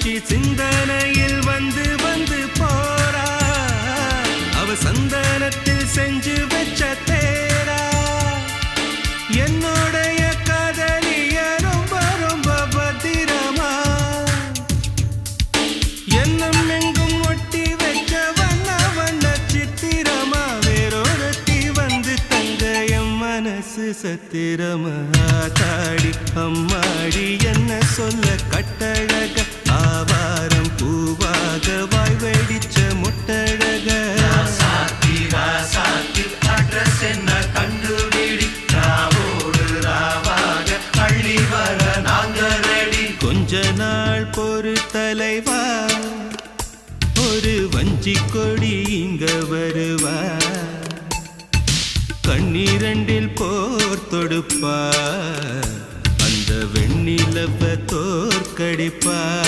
காட்சி சிந்தனையில் வந்து வந்து போறா அவ சந்தனத்தில் செஞ்சு வச்ச தேரா என்னுடைய காதலிய ரொம்ப ரொம்ப பத்திரமா என்னும் எங்கும் ஒட்டி வச்ச வண்ண வண்ண சித்திரமா வேறொருத்தி வந்து தங்க என் மனசு சத்திரமா தாடி அம்மாடி என்ன சொல்ல கட்டழக ஆவாரம் பூவாக வாய் வெடிச்ச முட்டழக அட்ரஸ் என்ன கண்டுபிடி ராவோடு ராவாக அள்ளி வர நாங்க ரெடி கொஞ்ச நாள் பொறு தலைவா ஒரு வஞ்சி கொடி இங்க வருவா கண்ணீரண்டில் போர் தொடுப்பா அந்த வெண்ணிலவ தோற்கடிப்பா